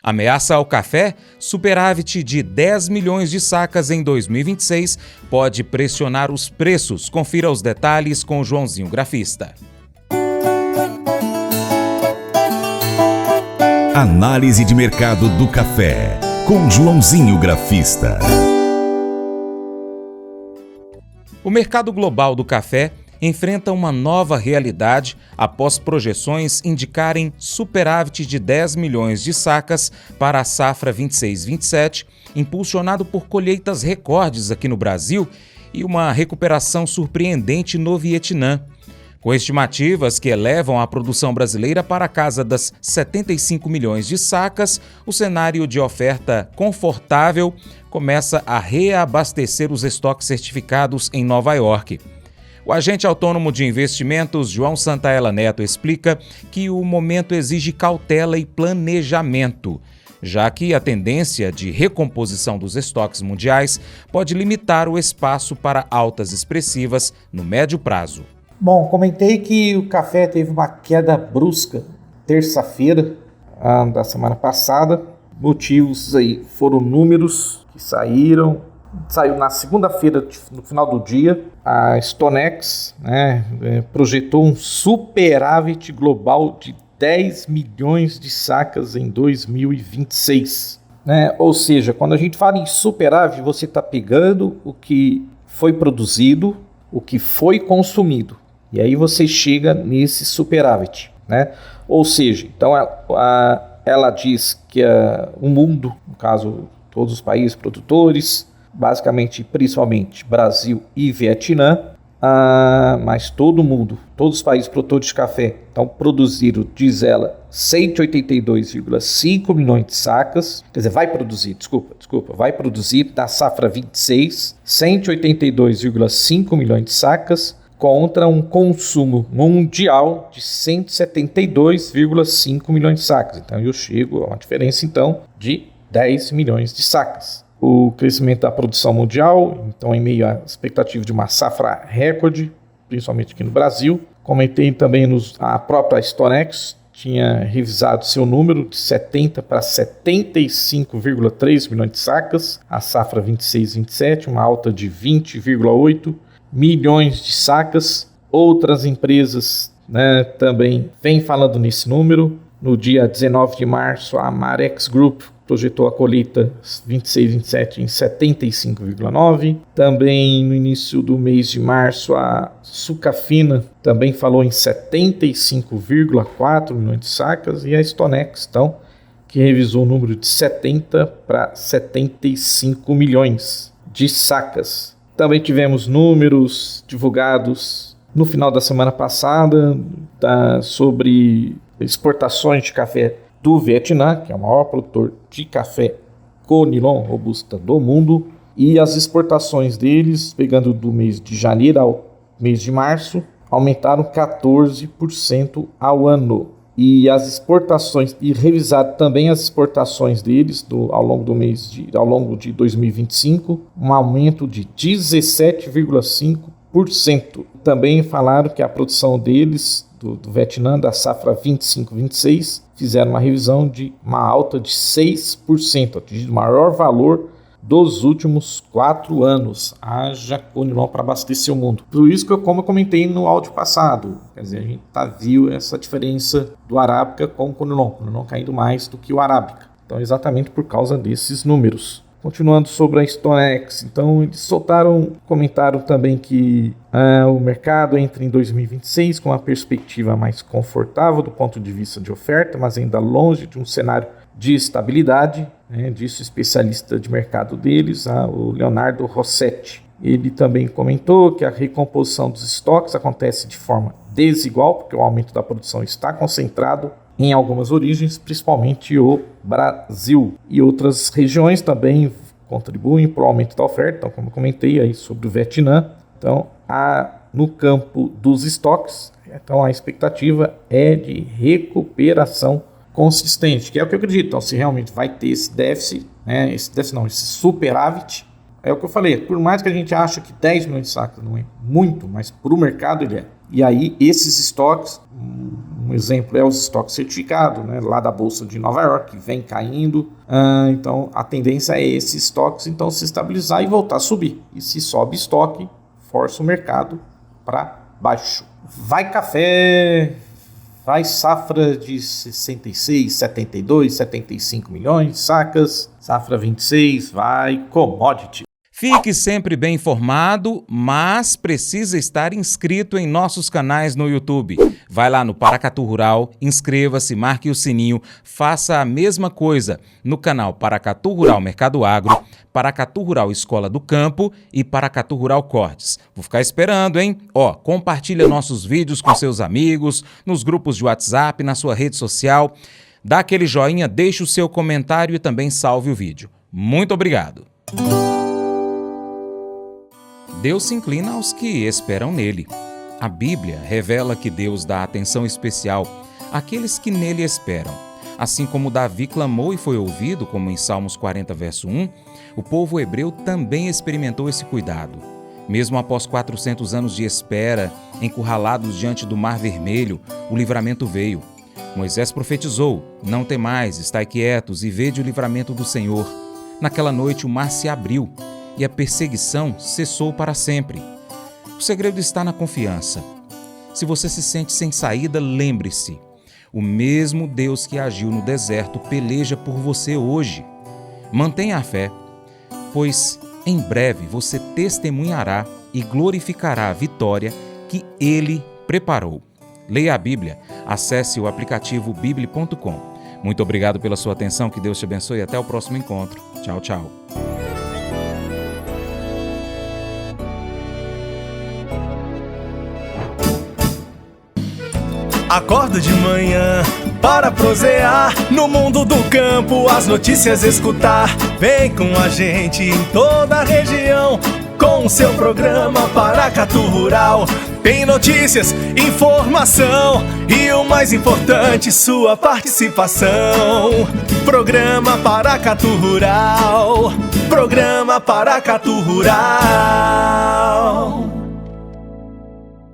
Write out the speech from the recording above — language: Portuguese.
Ameaça ao café? Superávit de 10 milhões de sacas em 2026 pode pressionar os preços. Confira os detalhes com o Joãozinho Grafista. Análise de mercado do café, com Joãozinho Grafista. O mercado global do café enfrenta uma nova realidade após projeções indicarem superávit de 10 milhões de sacas para a safra 26-27, impulsionado por colheitas recordes aqui no Brasil e uma recuperação surpreendente no Vietnã. Com estimativas que elevam a produção brasileira para a casa das 75 milhões de sacas, o cenário de oferta confortável começa a reabastecer os estoques certificados em Nova York. O agente autônomo de investimentos, João Santaella Neto, explica que o momento exige cautela e planejamento, já que a tendência de recomposição dos estoques mundiais pode limitar o espaço para altas expressivas no médio prazo. Bom, comentei que o café teve uma queda brusca terça-feira da semana passada. Motivos aí foram números que saiu na segunda-feira, no final do dia. A StoneX projetou um superávit global de 10 milhões de sacas em 2026. Ou seja, quando a gente fala em superávit, você está pegando o que foi produzido, o que foi consumido, e aí você chega nesse superávit. Ou seja, então ela diz que o mundo, no caso todos os países produtores, basicamente, principalmente Brasil e Vietnã, mas todo mundo, todos os países produtores de café, então produziram, diz ela, 182,5 milhões de sacas, quer dizer, vai produzir da safra 26, 182,5 milhões de sacas, contra um consumo mundial de 172,5 milhões de sacas. Então eu chego a uma diferença então de 10 milhões de sacas. O crescimento da produção mundial, então em meio à expectativa de uma safra recorde, principalmente aqui no Brasil. Comentei também a própria StoneX tinha revisado seu número de 70 para 75,3 milhões de sacas, a safra 26-27, uma alta de 20,8 milhões de sacas. Outras empresas também vêm falando nesse número. No dia 19 de março, a Marex Group projetou a colheita 26-27 em 75,9. Também no início do mês de março, a Sucafina também falou em 75,4 milhões de sacas. E a StoneX, então, que revisou o número de 70 para 75 milhões de sacas. Também tivemos números divulgados no final da semana passada sobre exportações de café do Vietnã, que é o maior produtor de café Conilon Robusta do mundo, e as exportações deles, pegando do mês de janeiro ao mês de março, aumentaram 14% ao ano. E as exportações, e revisado também as exportações deles ao longo de 2025, um aumento de 17,5%. Também falaram que a produção deles do Vietnã, da safra 25-26, fizeram uma revisão de uma alta de 6%, atingindo o maior valor dos últimos 4 anos. Haja Conilon para abastecer o mundo. Por isso que, como eu comentei no áudio passado, quer dizer, a gente viu essa diferença do Arábica com o Conilon caindo mais do que o Arábica. Então, exatamente por causa desses números. Continuando sobre a StoneX, então eles comentaram também que o mercado entra em 2026 com uma perspectiva mais confortável do ponto de vista de oferta, mas ainda longe de um cenário de estabilidade, disse o especialista de mercado deles, o Leonardo Rossetti. Ele também comentou que a recomposição dos estoques acontece de forma desigual, porque o aumento da produção está concentrado em algumas origens, principalmente o Brasil. E outras regiões também contribuem para o aumento da oferta, então, como eu comentei aí sobre o Vietnã. Então, no campo dos estoques, então a expectativa é de recuperação consistente, que é o que eu acredito. Então, se realmente vai ter esse déficit, esse superávit, É o que eu falei, por mais que a gente ache que 10 milhões de sacas não é muito, mas para o mercado ele é. E aí esses estoques, um exemplo é os estoques certificados, né, lá da Bolsa de Nova York, que vem caindo. Então a tendência é esses estoques então se estabilizar e voltar a subir. E se sobe estoque, força o mercado para baixo. Vai café, vai safra de 66, 72, 75 milhões de sacas, safra 26, vai commodity. Fique sempre bem informado, mas precisa estar inscrito em nossos canais no YouTube. Vai lá no Paracatu Rural, inscreva-se, marque o sininho, faça a mesma coisa no canal Paracatu Rural Mercado Agro, Paracatu Rural Escola do Campo e Paracatu Rural Cortes. Vou ficar esperando, hein? Compartilha nossos vídeos com seus amigos, nos grupos de WhatsApp, na sua rede social. Dá aquele joinha, deixe o seu comentário e também salve o vídeo. Muito obrigado! Deus se inclina aos que esperam nele. A Bíblia revela que Deus dá atenção especial àqueles que nele esperam. Assim como Davi clamou e foi ouvido, como em Salmos 40, verso 1, o povo hebreu também experimentou esse cuidado. Mesmo após 400 anos de espera, encurralados diante do Mar Vermelho, o livramento veio. Moisés profetizou: "Não temais, estai quietos e vede o livramento do Senhor." Naquela noite o mar se abriu e a perseguição cessou para sempre. O segredo está na confiança. Se você se sente sem saída, lembre-se: o mesmo Deus que agiu no deserto peleja por você hoje. Mantenha a fé, pois em breve você testemunhará e glorificará a vitória que Ele preparou. Leia a Bíblia, acesse o aplicativo bibli.com. Muito obrigado pela sua atenção, que Deus te abençoe e até o próximo encontro. Tchau, tchau. Acordo de manhã para prosear no mundo do campo, as notícias escutar. Vem com a gente em toda a região com o seu programa Paracatu Rural. Tem notícias, informação e o mais importante, sua participação. Programa Paracatu Rural. Programa Paracatu Rural.